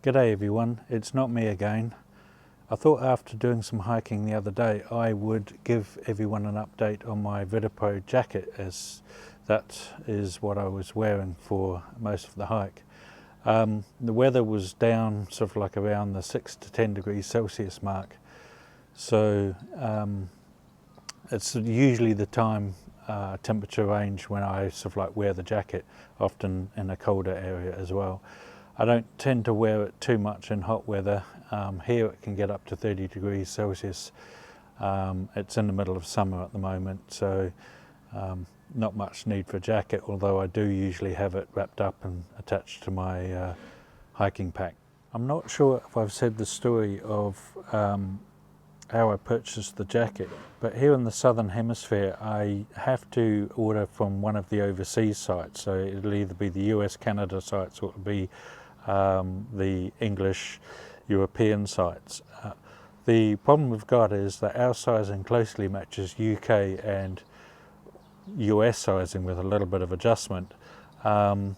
G'day everyone, it's not me again. I thought after doing some hiking the other day I would give everyone an update on my Vidda Pro jacket, as that is what I was wearing for most of the hike. The weather was down sort of like around the 6 to 10 degrees Celsius mark, so it's usually the temperature range when I sort of like wear the jacket, often in a colder area as well. I don't tend to wear it too much in hot weather. Here it can get up to 30 degrees Celsius. It's in the middle of summer at the moment, so not much need for a jacket, although I do usually have it wrapped up and attached to my hiking pack. I'm not sure if I've said the story of how I purchased the jacket, but here in the southern hemisphere I have to order from one of the overseas sites, so it'll either be the US, Canada sites, or it'll be the English, European sites. The problem we've got is that our sizing closely matches UK and US sizing with a little bit of adjustment, and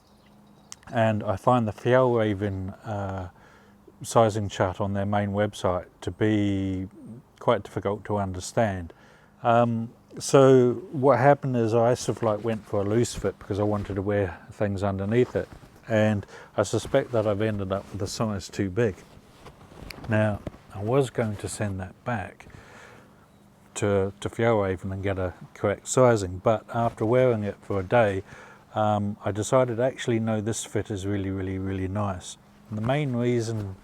I find the Fjallraven sizing chart on their main website to be quite difficult to understand. So what happened is I sort of like went for a loose fit because I wanted to wear things underneath it, and I suspect that I've ended up with a size too big. Now I was going to send that back to Fjallraven and get a correct sizing, but after wearing it for a day I decided actually no, this fit is really nice. And the main reason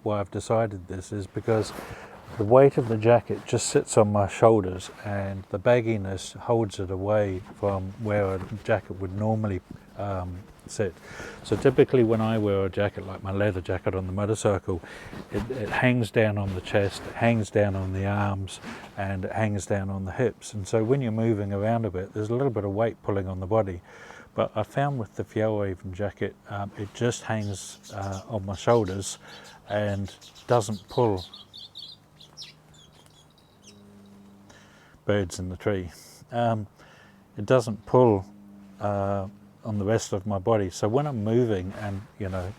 why I've decided this is because the weight of the jacket just sits on my shoulders and the bagginess holds it away from where a jacket would normally sit. So typically when I wear a jacket like my leather jacket on the motorcycle, it hangs down on the chest, it hangs down on the arms, and it hangs down on the hips. And so when you're moving around a bit, there's a little bit of weight pulling on the body. But I found with the Fjallraven jacket, it just hangs on my shoulders and doesn't pull. Birds in the tree. It doesn't pull on the rest of my body. So when I'm moving, and you know,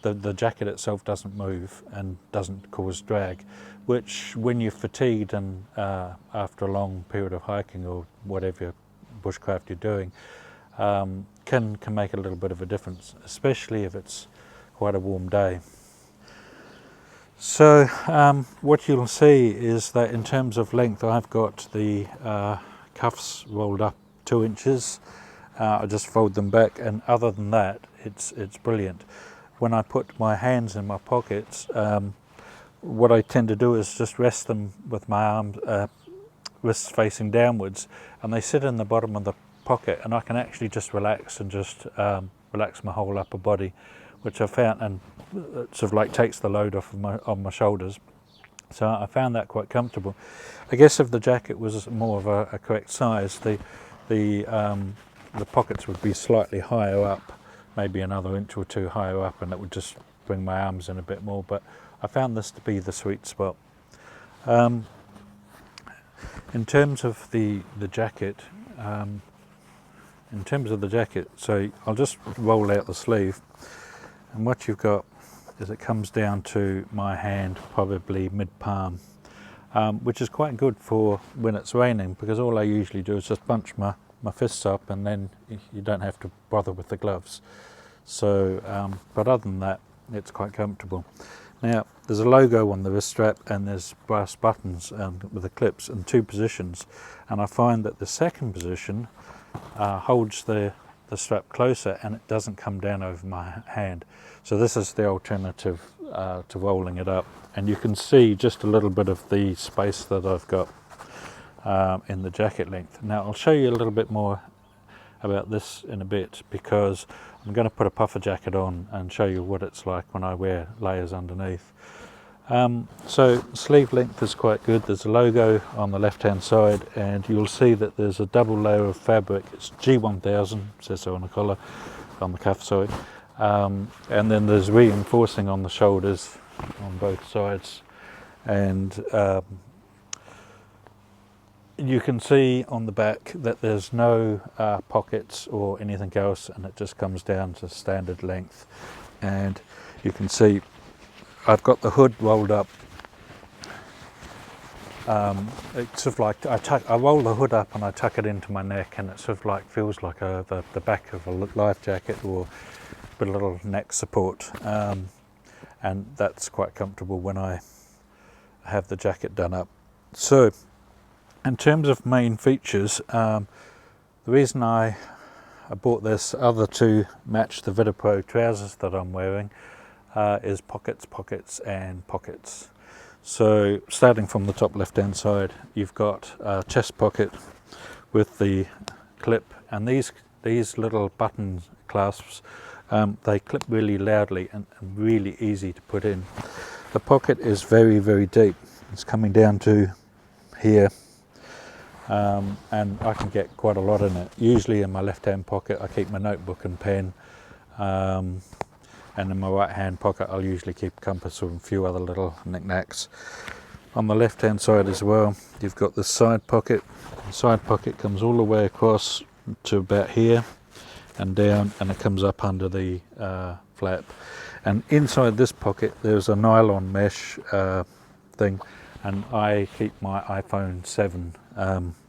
the jacket itself doesn't move and doesn't cause drag, which when you're fatigued and after a long period of hiking or whatever bushcraft you're doing, can make a little bit of a difference, especially if it's quite a warm day. So what you'll see is that in terms of length, I've got the cuffs rolled up 2 inches. I just fold them back, and other than that, it's brilliant. When I put my hands in my pockets, what I tend to do is just rest them with my arms, wrists facing downwards, and they sit in the bottom of the pocket, and I can actually just relax and just relax my whole upper body, which I found, and it sort of like takes the load off of my shoulders. So I found that quite comfortable. I guess if the jacket was more of a correct size, the pockets would be slightly higher up, maybe another inch or two higher up, and it would just bring my arms in a bit more. But I found this to be the sweet spot. In terms of the jacket, so I'll just roll out the sleeve, and what you've got is it comes down to my hand, probably mid-palm, which is quite good for when it's raining, because all I usually do is just bunch my fists up, and then you don't have to bother with the gloves. So, but other than that, it's quite comfortable. Now, there's a logo on the wrist strap, and there's brass buttons with the clips in 2 positions, and I find that the second position holds the strap closer and it doesn't come down over my hand. So this is the alternative to rolling it up, and you can see just a little bit of the space that I've got in the jacket length. Now I'll show you a little bit more about this in a bit, because I'm going to put a puffer jacket on and show you what it's like when I wear layers underneath. So sleeve length is quite good. There's a logo on the left hand side, and you'll see that there's a double layer of fabric. It's G1000, says so on the collar, on the cuff, sorry. And then there's reinforcing on the shoulders on both sides, and you can see on the back that there's no pockets or anything else, and it just comes down to standard length. And you can see I've got the hood rolled up. It's sort of like I roll the hood up and I tuck it into my neck, and it sort of like feels like the back of a life jacket, or a little neck support, and that's quite comfortable when I have the jacket done up. So in terms of main features, the reason I bought this other to match the Vidda Pro trousers that I'm wearing is pockets and pockets. So starting from the top left hand side, you've got a chest pocket with the clip, and these little button clasps, they clip really loudly and really easy to put in. The pocket is very, very deep. It's coming down to here, and I can get quite a lot in it. Usually in my left hand pocket I keep my notebook and pen, and in my right hand pocket I'll usually keep compass or a few other little knickknacks. On the left hand side as well, you've got this side pocket. The side pocket comes all the way across to about here and down, and it comes up under the flap. And inside this pocket there's a nylon mesh thing, and I keep my iPhone 7,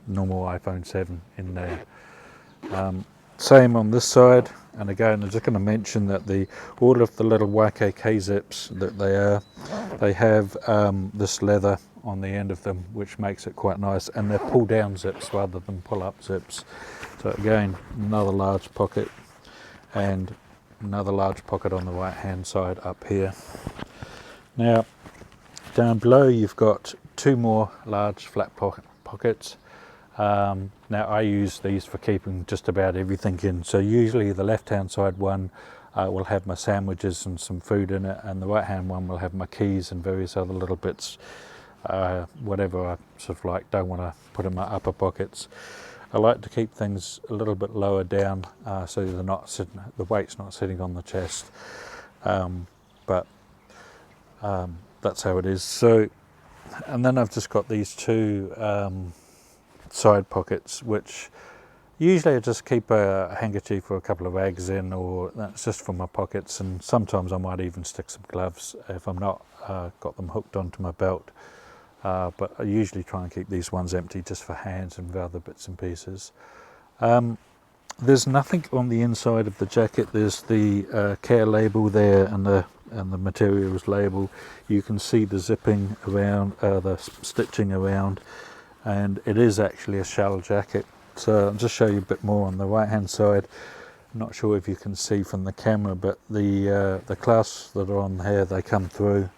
normal iPhone 7 in there. Same on this side, and again I'm just going to mention that all of the little YKK zips that they have this leather on the end of them, which makes it quite nice, and they're pull down zips rather than pull up zips. So again, another large pocket, and another large pocket on the right hand side up here. Now down below you've got two more large flat pockets. Now I use these for keeping just about everything in. So usually the left hand side one will have my sandwiches and some food in it, and the right hand one will have my keys and various other little bits, whatever I sort of like don't want to put in my upper pockets. I like to keep things a little bit lower down, so they're not sitting, the weight's not sitting on the chest, but that's how it is. So, and then I've just got these two side pockets, which usually I just keep a handkerchief or a couple of rags in, or that's just for my pockets, and sometimes I might even stick some gloves if I'm not got them hooked onto my belt. But I usually try and keep these ones empty just for hands and other bits and pieces. There's nothing on the inside of the jacket. There's the care label there and the materials label. You can see the zipping around, the stitching around, and it is actually a shell jacket. So I'll just show you a bit more on the right hand side. I'm not sure if you can see from the camera, but the clasps that are on here, they come through.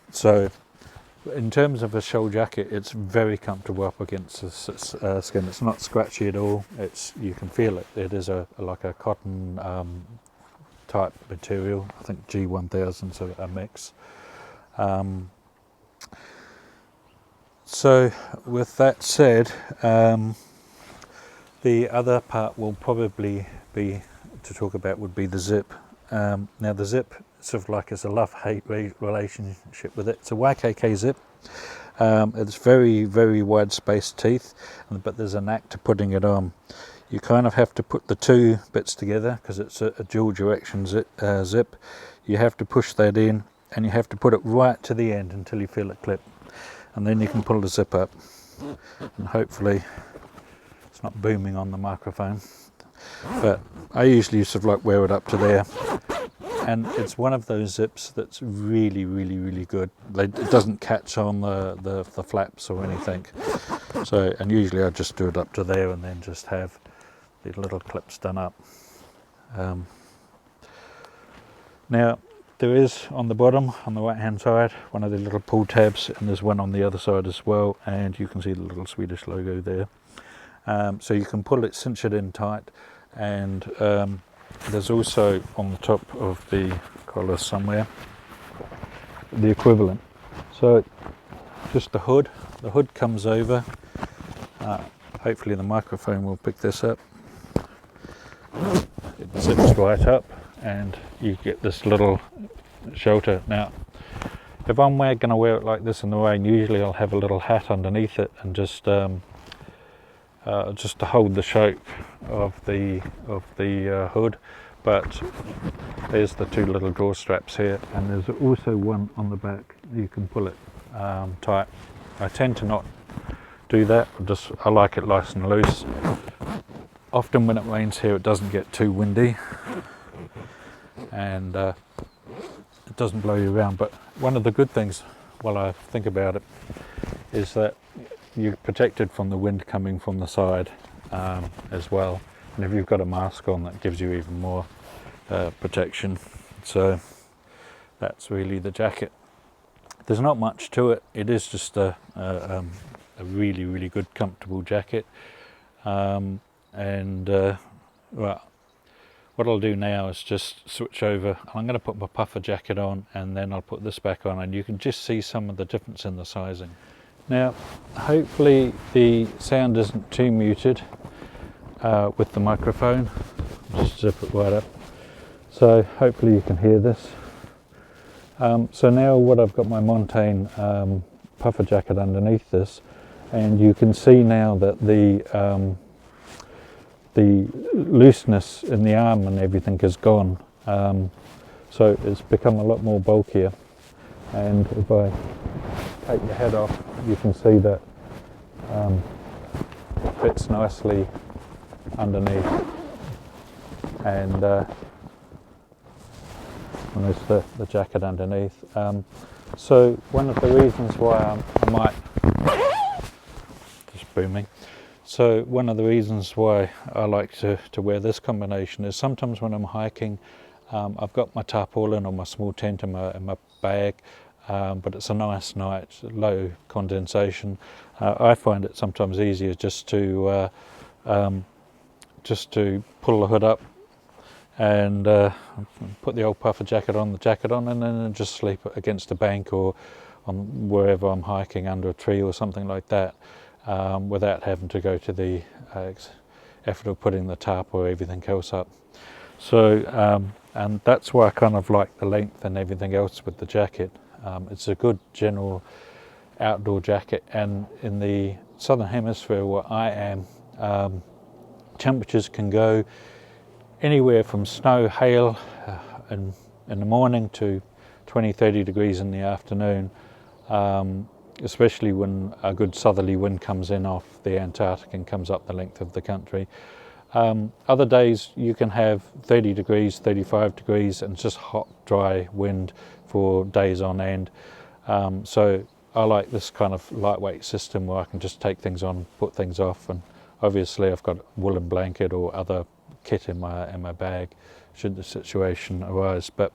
So in terms of a shell jacket, it's very comfortable up against the skin. It's not scratchy at all. You can feel it. It is like a cotton type material. I think G1000's a mix. So with that said, the other part will probably be to talk about would be the zip. Now the zip, sort of like, it's a love-hate relationship with it. It's a YKK zip. It's very, very wide spaced teeth, but there's a knack to putting it on. You kind of have to put the two bits together because it's a dual direction zip. You have to push that in, and you have to put it right to the end until you feel it clip, and then you can pull the zip up, and hopefully it's not booming on the microphone, but I usually sort of like wear it up to there. And it's one of those zips that's really, really, really good. It doesn't catch on the flaps or anything. So, and usually I just do it up to there and then just have the little clips done up. Now, there is on the bottom, on the right hand side, one of the little pull tabs, and there's one on the other side as well, and you can see the little Swedish logo there. So you can pull it, cinch it in tight, and there's also on the top of the collar somewhere the equivalent. So just the hood comes over. Hopefully the microphone will pick this up. It zips right up and you get this little shelter. Now if I'm going to wear it like this in the rain, usually I'll have a little hat underneath it, and just to hold the shape of the hood. but there's the two little drawer straps here, and there's also one on the back. You can pull it tight. I tend to not do that, I like it nice and loose. Often when it rains here it doesn't get too windy and it doesn't blow you around, but one of the good things, while I think about it, is that you're protected from the wind coming from the side as well, and if you've got a mask on, that gives you even more protection. So that's really the jacket. There's not much to it. It is just a really, really good, comfortable jacket. Well, what I'll do now is just switch over. I'm going to put my puffer jacket on, and then I'll put this back on, and you can just see some of the difference in the sizing. Now, hopefully the sound isn't too muted with the microphone. Just zip it right up. So hopefully you can hear this. So now what I've got my Montane puffer jacket underneath this, and you can see now that the looseness in the arm and everything is gone. So it's become a lot more bulkier, and if I take the head off, you can see that it fits nicely underneath, and there's the jacket underneath. So one of the reasons why I might, just booming, so one of the reasons why I like to wear this combination is sometimes when I'm hiking, I've got my tarpaulin or my small tent in my bag, but it's a nice night, low condensation. I find it sometimes easier just to pull the hood up and put the old puffer jacket on, and then just sleep against a bank or on wherever I'm hiking, under a tree or something like that, without having to go to the effort of putting the tarp or everything else up. So and that's why I kind of like the length and everything else with the jacket. It's a good general outdoor jacket, and in the southern hemisphere where I am, temperatures can go anywhere from snow, hail in the morning to 20-30 degrees in the afternoon, especially when a good southerly wind comes in off the Antarctic and comes up the length of the country. Other days you can have 30 degrees, 35 degrees, and just hot, dry wind for days on end. So I like this kind of lightweight system where I can just take things on, put things off, and obviously I've got a woolen blanket or other kit in my bag should the situation arise. But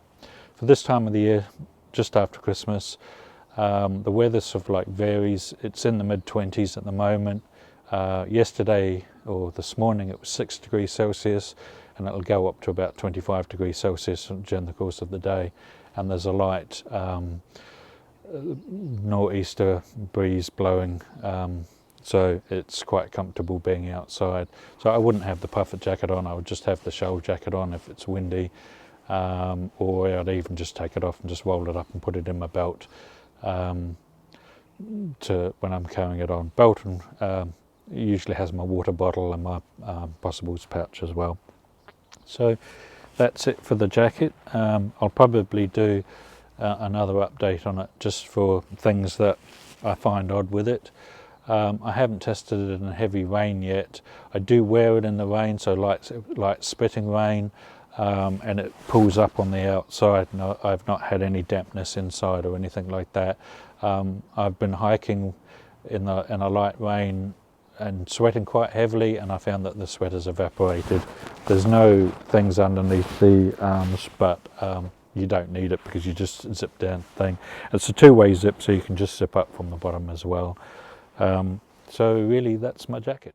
for this time of the year, just after Christmas, the weather sort of like varies. It's in the mid-20s at the moment. Yesterday or this morning it was 6 degrees Celsius, and it'll go up to about 25 degrees Celsius during the course of the day, and there's a light nor'easter breeze blowing, so it's quite comfortable being outside. So I wouldn't have the puffer jacket on, I would just have the shell jacket on if it's windy, or I'd even just take it off and just roll it up and put it in my belt to when I'm carrying it on. Belt and usually has my water bottle and my possibles pouch as well. So that's it for the jacket. I'll probably do another update on it just for things that I find odd with it. I haven't tested it in heavy rain yet. I do wear it in the rain, so light spitting rain, and it pulls up on the outside. No, I've not had any dampness inside or anything like that. I've been hiking in a light rain and sweating quite heavily, and I found that the sweat has evaporated. There's no things underneath the arms, but you don't need it because you just zip down the thing. It's a two-way zip, so you can just zip up from the bottom as well. So really, that's my jacket.